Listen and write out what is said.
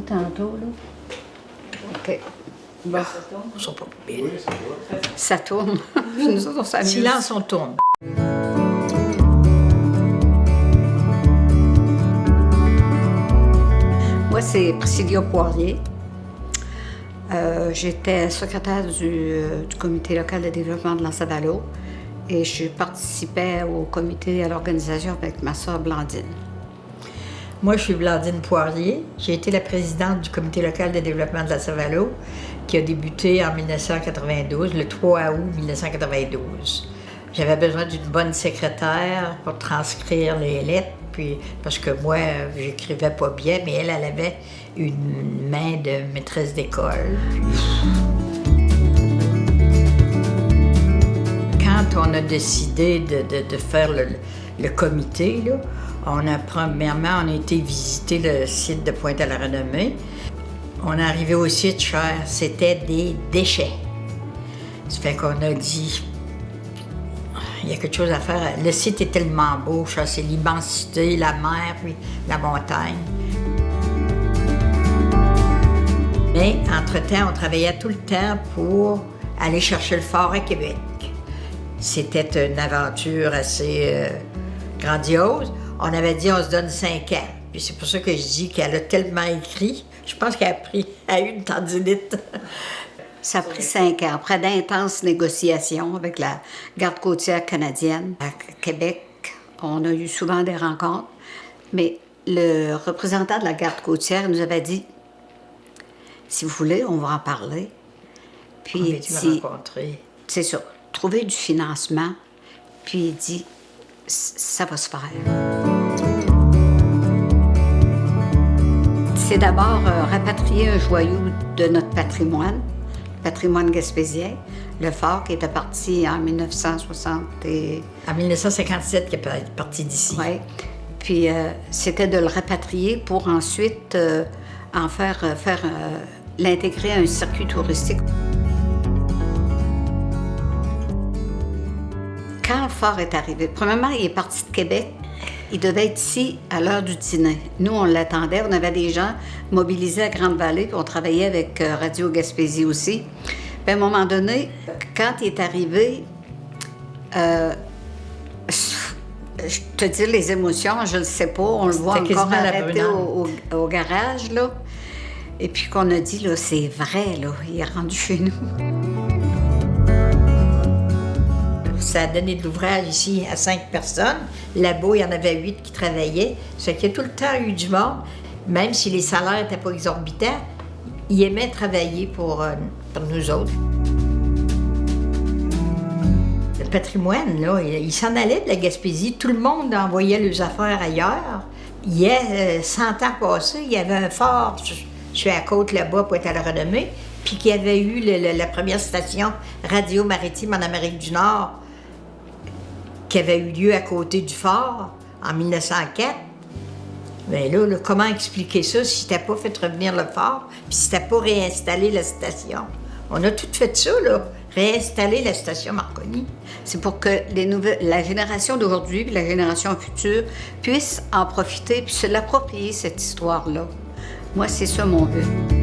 tantôt, là. OK. Bon. On sera pas bien. Ça tourne. Nous autres, on s'amuse. Silence, on tourne. Moi, c'est Priscilla Poirier. J'étais secrétaire du comité local de développement de l'Anse-à-Valo et je participais au comité à l'organisation avec ma sœur Blandine. Moi, je suis Blandine Poirier. J'ai été la présidente du comité local de développement de l'Anse-à-Valo qui a débuté en 1992, le 3 août 1992. J'avais besoin d'une bonne secrétaire pour transcrire les lettres, puis parce que moi, j'écrivais pas bien, mais elle avait une main de maîtresse d'école. Quand on a décidé de faire le comité, là, premièrement, on a été visiter le site de Pointe-à-la-Renommée. On est arrivé au site cher, c'était des déchets. Ça fait qu'on a dit, il y a quelque chose à faire. Le site est tellement beau, c'est l'immensité, la mer, puis la montagne. Mais entre-temps, on travaillait tout le temps pour aller chercher le fort à Québec. C'était une aventure assez grandiose. On avait dit on se donne 5 ans. Puis c'est pour ça que je dis qu'elle a tellement écrit. Je pense qu'elle a eu une tendinite. Ça a pris 5 ans, après d'intenses négociations avec la garde côtière canadienne. À Québec, on a eu souvent des rencontres, mais le représentant de la garde côtière nous avait dit « Si vous voulez, on va en parler. » Puis il dit, rencontrer. C'est ça, trouver du financement, puis il dit « Ça va se faire. » C'est d'abord rapatrier un joyau de notre patrimoine gaspésien, le fort qui était parti en 1960 et... En 1957 qui est parti d'ici. Oui. Puis c'était de le rapatrier pour ensuite en l'intégrer à un circuit touristique. Quand le fort est arrivé, premièrement, il est parti de Québec. Il devait être ici à l'heure du dîner. Nous, on l'attendait. On avait des gens mobilisés à Grande-Vallée, puis on travaillait avec Radio Gaspésie aussi. Puis à un moment donné, quand il est arrivé, je te dis les émotions, je ne le sais pas. On le voit encore arrêté au garage, là. Et puis qu'on a dit, là, c'est vrai, là, il est rendu chez nous. Ça a donné de l'ouvrage ici à 5 personnes. Là-bas, il y en avait 8 qui travaillaient. Ça fait qu'il y a tout le temps eu du monde. Même si les salaires n'étaient pas exorbitants, ils aimaient travailler pour nous autres. Le patrimoine, là, il s'en allait de la Gaspésie. Tout le monde envoyait leurs affaires ailleurs. Il y a 100 ans passés, il y avait un fort sur la côte là-bas, Pointe-à-la-Renommée, puis qu'il y avait eu la première station radio maritime en Amérique du Nord qui avait eu lieu à côté du fort en 1904. Bien là, comment expliquer ça si t'as pas fait revenir le fort, puis si t'as pas réinstallé la station? On a tout fait ça, là, réinstaller la station Marconi. C'est pour que la génération d'aujourd'hui et la génération future puissent en profiter puis se l'approprier, cette histoire-là. Moi, c'est ça mon but.